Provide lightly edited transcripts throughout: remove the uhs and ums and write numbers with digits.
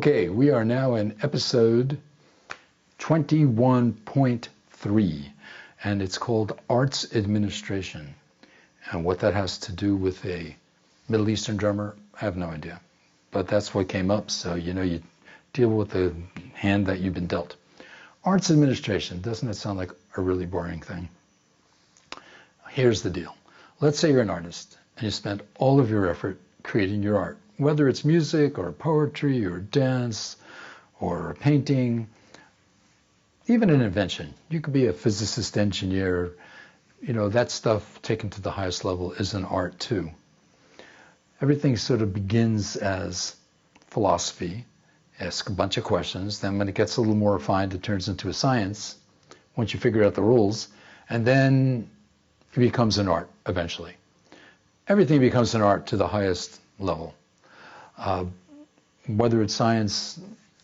Okay, we are now in episode 21.3, and it's called Arts Administration. And what that has to do with a Middle Eastern drummer, I have no idea. But that's what came up, so you deal with the hand that you've been dealt. Arts Administration, doesn't it sound like a really boring thing? Here's the deal. Let's say you're an artist, and you spent all of your effort creating your art, whether it's music or poetry or dance or painting, even an invention. You could be a physicist, engineer. That stuff taken to the highest level is an art too. Everything sort of begins as philosophy, ask a bunch of questions, then when it gets a little more refined, it turns into a science, once you figure out the rules, and then it becomes an art eventually. Everything becomes an art to the highest level. Whether it's science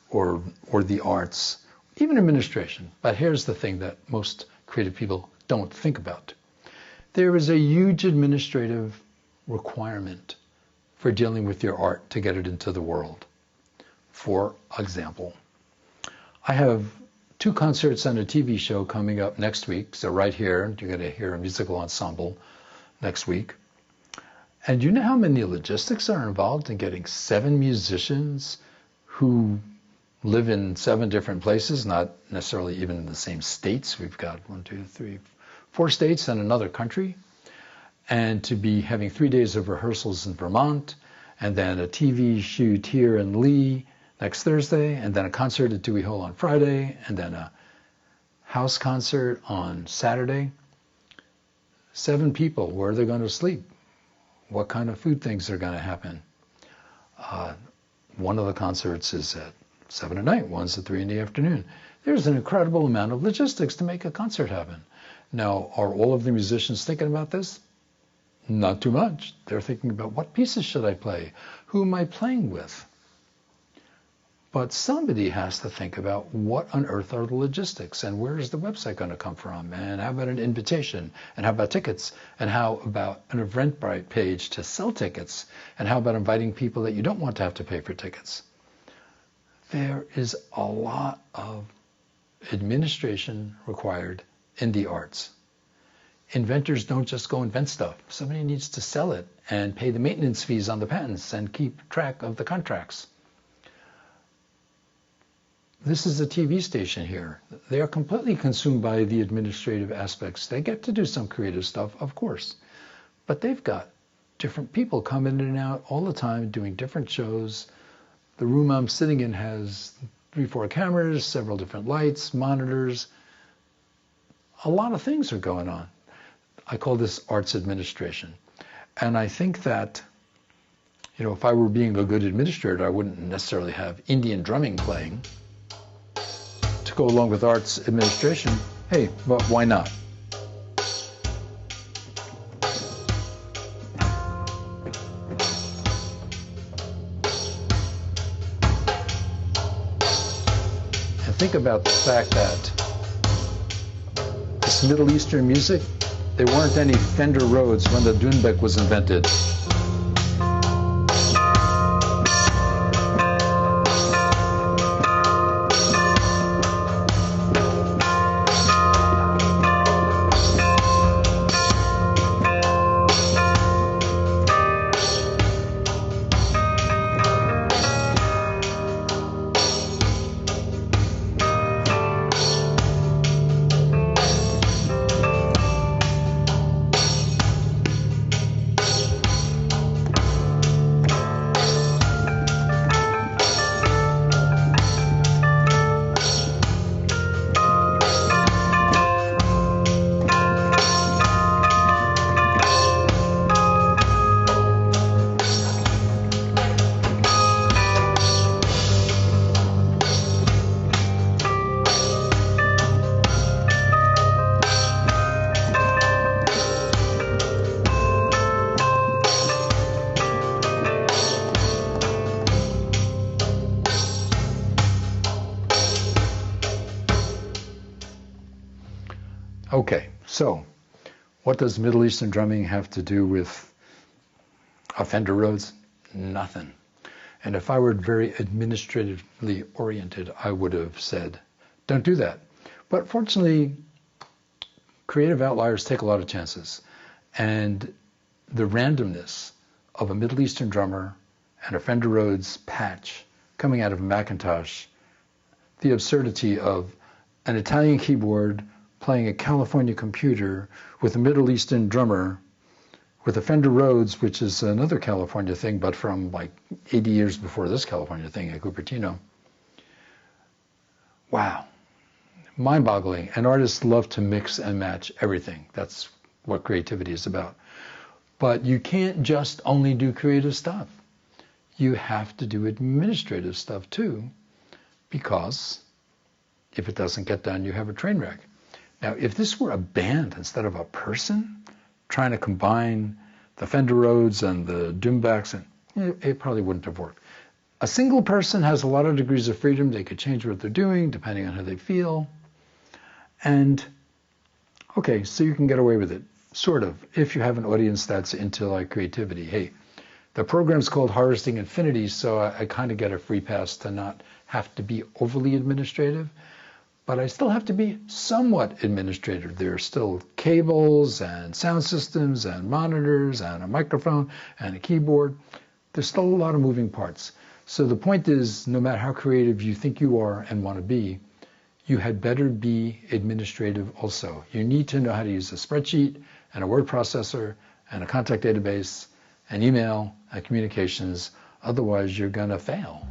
or the arts, even administration. But here's the thing that most creative people don't think about. There is a huge administrative requirement for dealing with your art to get it into the world. For example, I have 2 concerts and a TV show coming up next week. So right here, you're going to hear a musical ensemble next week. And you know how many logistics are involved in getting 7 musicians who live in 7 different places, not necessarily even in the same states. We've got 4 states and another country. And to be having 3 days of rehearsals in Vermont, and then a TV shoot here in Lee next Thursday, and then a concert at Dewey Hall on Friday, and then a house concert on Saturday. 7 people, where are they going to sleep? What kind of food things are going to happen? One of the concerts is at 7 at night, one's at 3 in the afternoon. There's an incredible amount of logistics to make a concert happen. Now, are all of the musicians thinking about this? Not too much. They're thinking about, what pieces should I play? Who am I playing with? But somebody has to think about, what on earth are the logistics, and where is the website going to come from, and how about an invitation, and how about tickets, and how about an Eventbrite page to sell tickets, and how about inviting people that you don't want to have to pay for tickets? There is a lot of administration required in the arts. Inventors don't just go invent stuff. Somebody needs to sell it and pay the maintenance fees on the patents and keep track of the contracts. This is a TV station here. They are completely consumed by the administrative aspects. They get to do some creative stuff, of course, but they've got different people coming in and out all the time doing different shows. The room I'm sitting in has 3-4 cameras, several different lights, monitors. A lot of things are going on. I call this arts administration. And I think that, if I were being a good administrator, I wouldn't necessarily have Indian drumming playing to go along with arts administration. Hey, but why not? And think about the fact that this Middle Eastern music, there weren't any Fender Rhodes when the Dunbeck was invented. Okay, so what does Middle Eastern drumming have to do with Fender Rhodes? Nothing. And if I were very administratively oriented, I would have said, don't do that. But fortunately, creative outliers take a lot of chances. And the randomness of a Middle Eastern drummer and a Fender Rhodes patch coming out of a Macintosh, the absurdity of an Italian keyboard playing a California computer with a Middle Eastern drummer with a Fender Rhodes, which is another California thing, but from like 80 years before this California thing at Cupertino. Wow. Mind-boggling. And artists love to mix and match everything. That's what creativity is about. But you can't just only do creative stuff. You have to do administrative stuff too, because if it doesn't get done, you have a train wreck. Now, if this were a band instead of a person trying to combine the Fender Rhodes and the Doumbeks, and it probably wouldn't have worked. A single person has a lot of degrees of freedom. They could change what they're doing depending on how they feel. And okay, so you can get away with it, sort of, if you have an audience that's into like creativity. Hey, the program's called Harvesting Infinity, so I kind of get a free pass to not have to be overly administrative, but I still have to be somewhat administrative. There are still cables and sound systems and monitors and a microphone and a keyboard. There's still a lot of moving parts. So the point is, no matter how creative you think you are and want to be, you had better be administrative also. You need to know how to use a spreadsheet and a word processor and a contact database and email and communications. Otherwise, you're going to fail.